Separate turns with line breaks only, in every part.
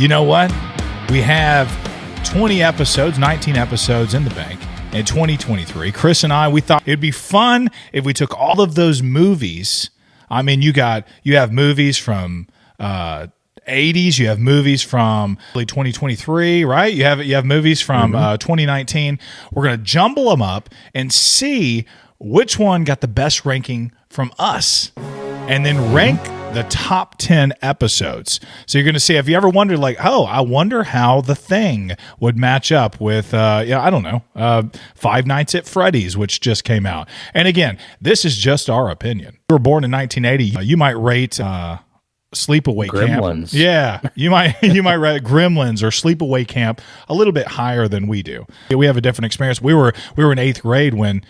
You know what? We have 20 episodes, 19 episodes in the bank in 2023. Chris and I, we thought it'd be fun if we took all of those movies. I mean, you have movies from 80s, you have movies from 2023, right? You have movies from 2019. We're going to jumble them up and see which one got the best ranking from us, and then rank the top 10 episodes. So you're going to see, if you ever wondered, like, oh, I wonder how The Thing would match up with, I don't know, Five Nights at Freddy's, which just came out. And again, this is just our opinion. You were born in 1980. You might rate Sleepaway
Gremlins.
Camp. Yeah, you might rate Gremlins or Sleepaway Camp a little bit higher than we do. We have a different experience. We were in 8th grade when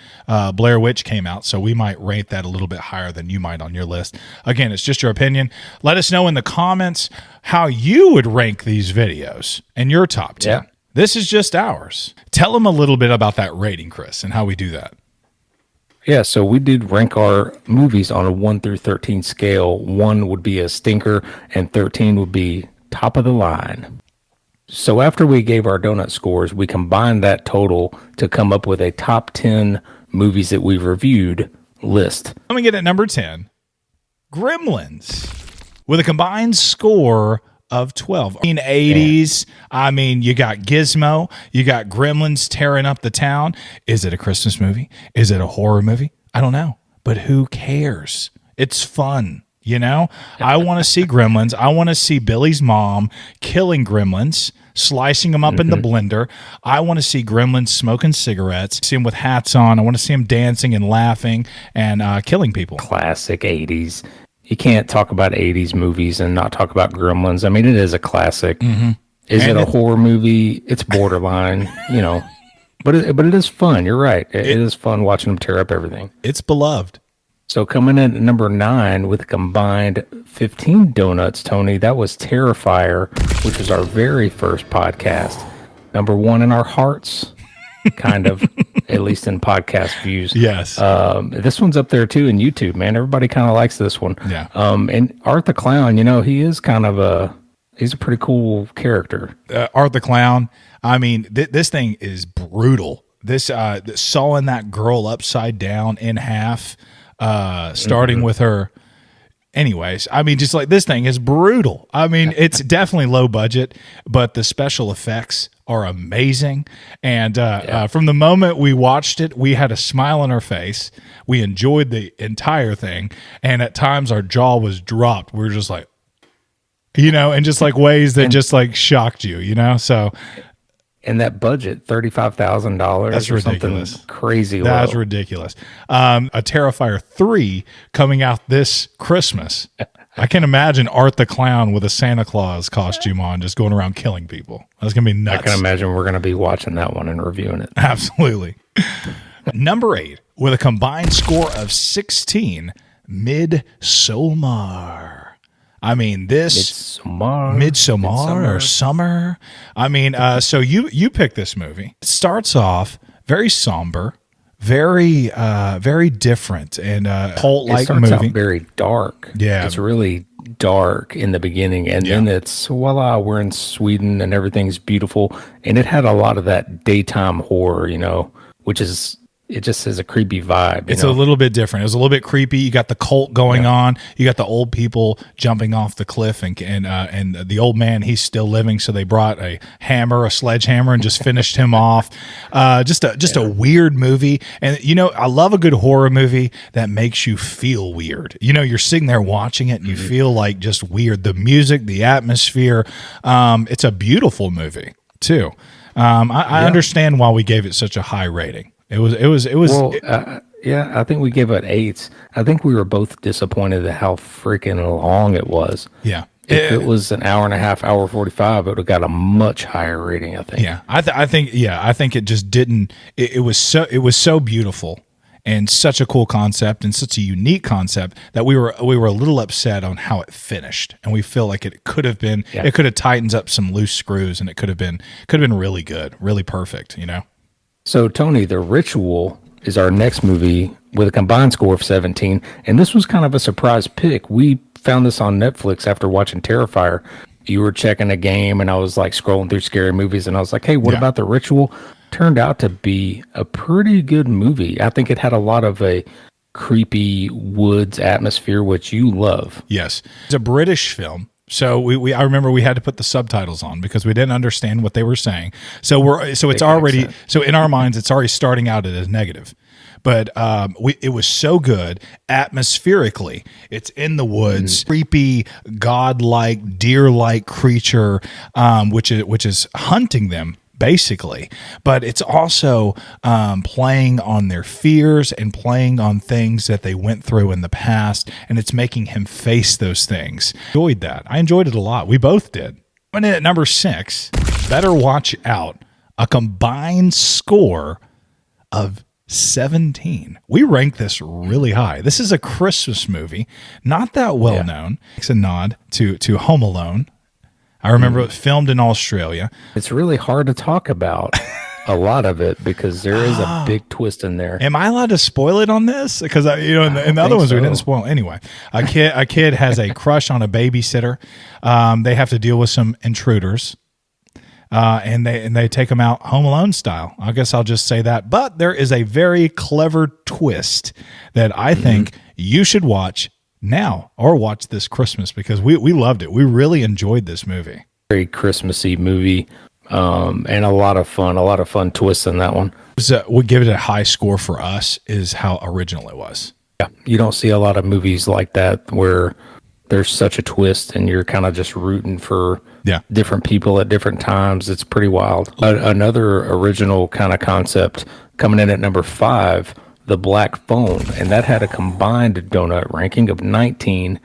Blair Witch came out, so we might rate that a little bit higher than you might on your list. Again, it's just your opinion. Let us know in the comments how you would rank these videos and your top 10.
Yeah.
This is just ours. Tell them a little bit about that rating, Chris, and how we do that.
Yeah, so we did rank our movies on a 1 through 13 scale. 1 would be a stinker, and 13 would be top of the line. So after we gave our donut scores, we combined that total to come up with a top 10 movies that we reviewed list.
Coming in at number 10, Gremlins, with a combined score of 12. In 80s, I mean, you got Gizmo, you got Gremlins tearing up the town. Is it a Christmas movie? Is it a horror movie? I don't know, but who cares? It's fun, you know? I want to see Gremlins. I want to see Billy's mom killing Gremlins, slicing them up in the blender. I want to see Gremlins smoking cigarettes, see them with hats on. I want to see them dancing and laughing and killing people.
Classic 80s. You can't talk about 80s movies and not talk about Gremlins. I mean, it is a classic. Is it a horror movie? It's borderline, you know. But it is fun. You're right. It is fun watching them tear up everything.
It's beloved.
So coming in at number 9 with a combined 15 donuts, Tony, that was Terrifier, which was our very first podcast. Number 1 in our hearts, kind of, at least in podcast views.
Yes.
This one's up there too in YouTube, man. Everybody kind of likes this one.
Yeah.
And Art the Clown, you know, he is kind of he's a pretty cool character.
Art the Clown. I mean, this thing is brutal. This sawing that girl upside down in half, starting with her. Anyways, I mean, just like, this thing is brutal. I mean, it's definitely low budget, but the special effects are amazing. And from the moment we watched it, we had a smile on our face. We enjoyed the entire thing. And at times our jaw was dropped. We were just like, you know, and just like ways that just like shocked you, you know? So.
And that budget, $35,000.
That's ridiculous.
Crazy low.
That's ridiculous. A Terrifier 3 coming out this Christmas. I can imagine Art the Clown with a Santa Claus costume on, just going around killing people. That's going to be nuts.
I can imagine we're going to be watching that one and reviewing it.
Absolutely. Number 8, with a combined score of 16, Midsommar. I mean, this Midsommar or Summer. I mean, so you picked this movie. It starts off very somber, very different, and cult-like movie.
It starts out very dark.
Yeah,
it's really dark in the beginning, and then it's voila, we're in Sweden and everything's beautiful, and it had a lot of that daytime horror, you know, which is. It just has a creepy vibe.
It's a little bit different. It was a little bit creepy. You got the cult going on. You got the old people jumping off the cliff, and the old man, he's still living. So they brought a sledgehammer, and just finished him off. Just a weird movie. And you know, I love a good horror movie that makes you feel weird. You know, you're sitting there watching it, and you feel like just weird. The music, the atmosphere. It's a beautiful movie too. I understand why we gave it such a high rating. It was. Well,
I think we gave it 8s. I think we were both disappointed at how freaking long it was.
Yeah.
If it was an hour and a half, hour 45, it would have got a much higher rating, I think.
Yeah. I think it just didn't. It was so beautiful and such a cool concept and such a unique concept that we were a little upset on how it finished, and we feel like it could have been. Yeah. It could have tightened up some loose screws, and it could have been really good, really perfect. You know.
So, Tony, The Ritual is our next movie with a combined score of 17, and this was kind of a surprise pick. We found this on Netflix after watching Terrifier. you were checking a game, and I was like scrolling through scary movies, and I was like, hey, what about The Ritual? Turned out to be a pretty good movie. I think it had a lot of a creepy woods atmosphere, which you love.
Yes. It's a British film. So I remember we had to put the subtitles on because we didn't understand what they were saying. So it's already, so in our minds, it's already starting out as negative. But it was so good atmospherically. It's in the woods, creepy, godlike, deer-like creature, which is hunting them basically. But it's also playing on their fears and playing on things that they went through in the past, and it's making him face those things. Enjoyed that. I enjoyed it a lot. We both did. And at number 6, Better Watch Out, a combined score of 17. We rank this really high. This is a Christmas movie, not that well known. It's a nod to Home Alone. I remember it was filmed in Australia.
It's really hard to talk about a lot of it because there is a big twist in there.
Am I allowed to spoil it on this? Because in the other ones we didn't spoil. Anyway, a kid has a crush on a babysitter. They have to deal with some intruders. And they take them out Home Alone style. I guess I'll just say that. But there is a very clever twist that I think you should watch now or watch this Christmas because we loved it. We really enjoyed this movie.
Very Christmassy movie, and a lot of fun twists in that one.
We give it a high score for us is how original it was.
Yeah, you don't see a lot of movies like that where there's such a twist and you're kind of just rooting for different people at different times. It's pretty wild. Another original kind of concept coming in at number 5, The Black Phone, and that had a combined donut ranking of 19.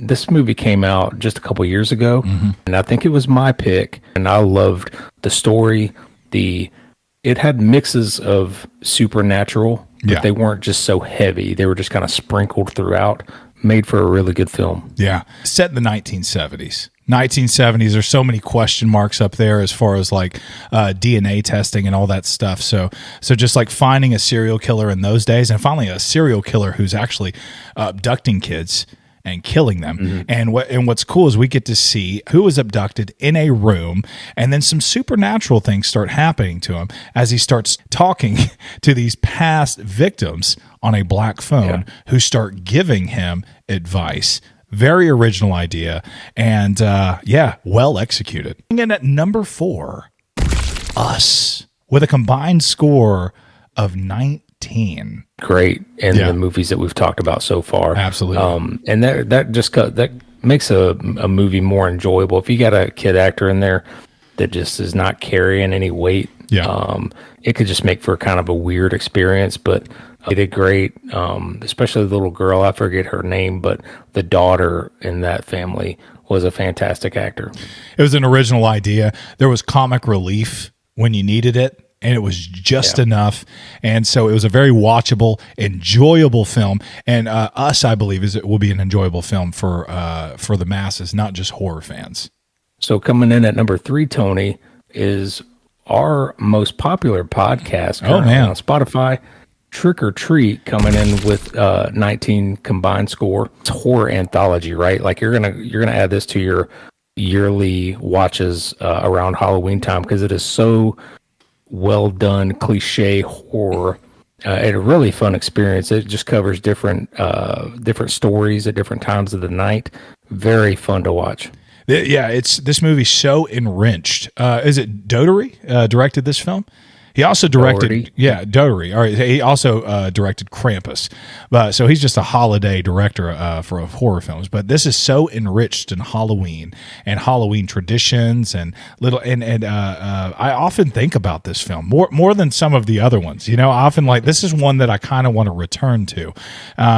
This movie came out just a couple years ago, and I think it was my pick, and I loved the story. It had mixes of supernatural, but they weren't just so heavy. They were just kind of sprinkled throughout. Made for a really good film.
Yeah. Set in the 1970s. 1970s, there's so many question marks up there as far as like DNA testing and all that stuff. So just like finding a serial killer in those days and finally a serial killer who's actually abducting kids and killing them. And what's cool is we get to see who was abducted in a room, and then some supernatural things start happening to him as he starts talking to these past victims on a black phone who start giving him advice. Very original idea, and well executed. And at number 4, Us, with a combined score of 19.
Great in the movies that we've talked about so far.
Absolutely.
And that makes a movie more enjoyable. If you got a kid actor in there that just is not carrying any weight, it could just make for kind of a weird experience, but they did great, especially the little girl. I forget her name, but the daughter in that family was a fantastic actor.
It was an original idea. There was comic relief when you needed it, and it was just enough. And so it was a very watchable, enjoyable film. And Us, I believe, it will be an enjoyable film for the masses, not just horror fans.
So coming in at number 3, Tony, is our most popular podcast on Spotify, Trick or Treat, coming in with 19 combined score. It's horror anthology, right? Like you're gonna add this to your yearly watches around Halloween time because it is so well done, cliche horror. And a really fun experience. It just covers different stories at different times of the night. Very fun to watch.
Yeah, this movie's so enriched. Is it Doherty directed this film? He also directed, Doherty. All right, he also directed Krampus, so he's just a holiday director for horror films. But this is so enriched in Halloween and Halloween traditions and I often think about this film more than some of the other ones. You know, I often this is one that I kind of want to return to.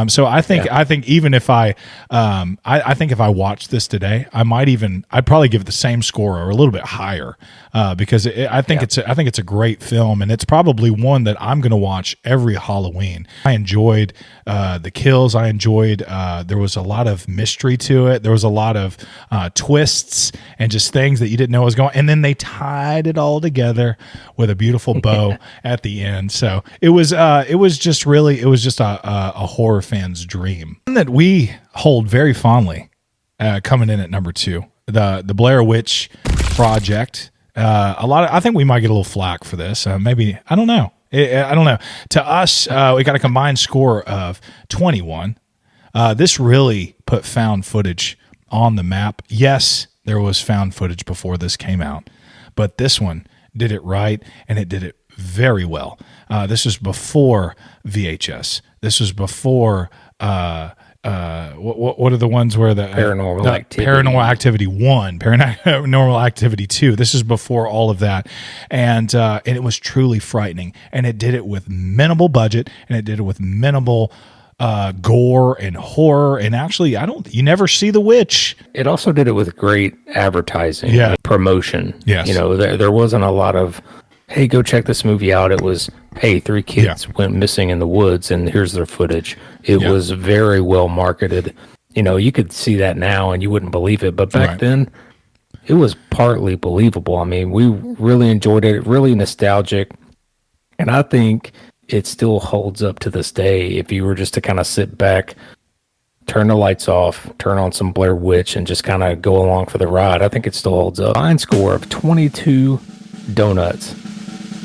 So I think even if I think if I watched this today, I'd probably give it the same score or a little bit higher because I think it's a great film. And it's probably one that I'm going to watch every Halloween. I enjoyed the kills. I enjoyed there was a lot of mystery to it. There was a lot of twists and just things that you didn't know was going. And then they tied it all together with a beautiful bow at the end. So it was just a horror fan's dream. One that we hold very fondly coming in at number 2. the Blair Witch Project. I think we might get a little flack for this. Maybe, I don't know. I don't know. To us, we got a combined score of 21. This really put found footage on the map. Yes, there was found footage before this came out, but this one did it right, and it did it very well. This was before VHS. This was before what are the ones where the
Paranormal Activity.
Paranormal Activity 1, Paranormal Activity 2. This is before all of that, and it was truly frightening. And it did it with minimal budget, and it did it with minimal gore and horror. And actually, you never see the witch.
It also did it with great advertising, promotion.
Yes.
There wasn't a lot of, hey, go check this movie out. It was, hey, 3 kids went missing in the woods, and here's their footage. It was very well marketed. You could see that now, and you wouldn't believe it. But back then, it was partly believable. I mean, we really enjoyed it, really nostalgic. And I think it still holds up to this day. If you were just to kind of sit back, turn the lights off, turn on some Blair Witch, and just kind of go along for the ride, I think it still holds up. Fine score of 22 donuts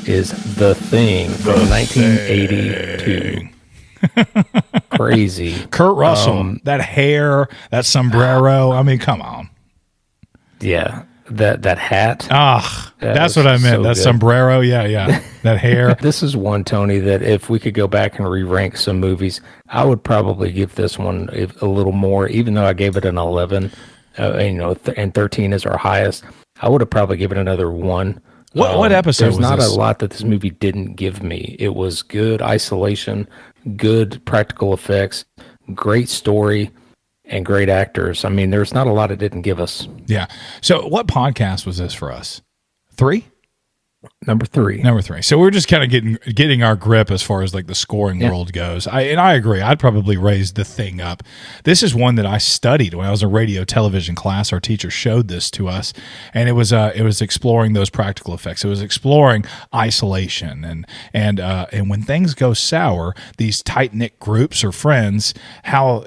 is The Thing from 1982. Crazy.
Kurt Russell, that hair, that sombrero. I mean, come on.
Yeah, that hat.
That's what I meant. That good. Sombrero. Yeah. That hair.
This is one, Tony, that if we could go back and re-rank some movies, I would probably give this one a little more, even though I gave it an 11, and 13 is our highest. I would have probably given it another 1.
What episode
There's
was
not
this?
A lot that this movie didn't give me. It was good isolation, good practical effects, great story, and great actors. I mean, there's not a lot it didn't give us.
Yeah. So what podcast was this for us? 3?
Number 3.
So we're just kind of getting our grip as far as like the scoring world goes. I agree. I'd probably raise The Thing up. This is one that I studied when I was in radio television class. Our teacher showed this to us, and it was exploring those practical effects. It was exploring isolation and when things go sour, these tight knit groups or friends, how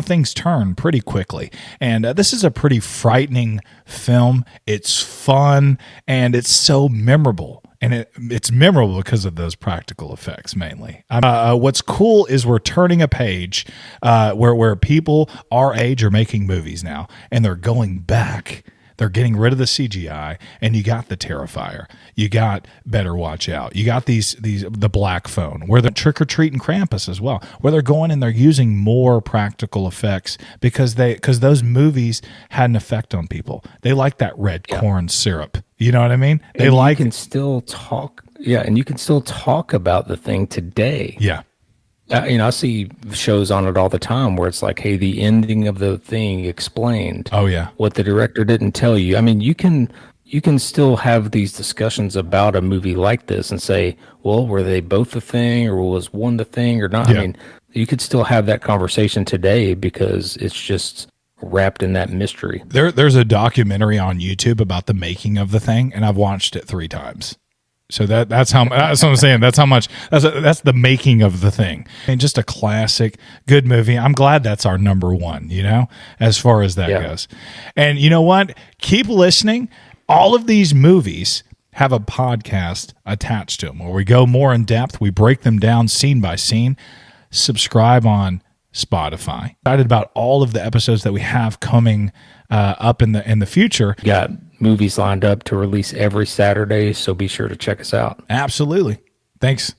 things turn pretty quickly. And this is a pretty frightening film. It's fun, and it's so memorable, and it's memorable because of those practical effects mainly. What's cool is we're turning a page where people our age are making movies now, and they're going back. They're getting rid of the CGI, and you got the Terrifier. You got Better Watch Out. You got the Black Phone, where they're Trick or Treat and Krampus as well, where they're going and they're using more practical effects because those movies had an effect on people. They like that red corn syrup. You know what I mean?
And you can still talk about The Thing today.
Yeah.
I see shows on it all the time where it's like, hey, the ending of The Thing explained.
Oh yeah.
What the director didn't tell you. I mean, you can still have these discussions about a movie like this and say, well, were they both the thing, or was one the thing or not? Yeah. I mean, you could still have that conversation today because it's just wrapped in that mystery.
There's a documentary on YouTube about the making of The Thing, and I've watched it 3 times. So that's what I'm saying. That's how much. That's the making of The Thing, and just a classic, good movie. I'm glad that's our number 1. As far as that goes. And you know what? Keep listening. All of these movies have a podcast attached to them, where we go more in depth. We break them down scene by scene. Subscribe on Spotify. Excited about all of the episodes that we have coming up in the future.
Got movies lined up to release every Saturday, so be sure to check us out.
Absolutely. Thanks.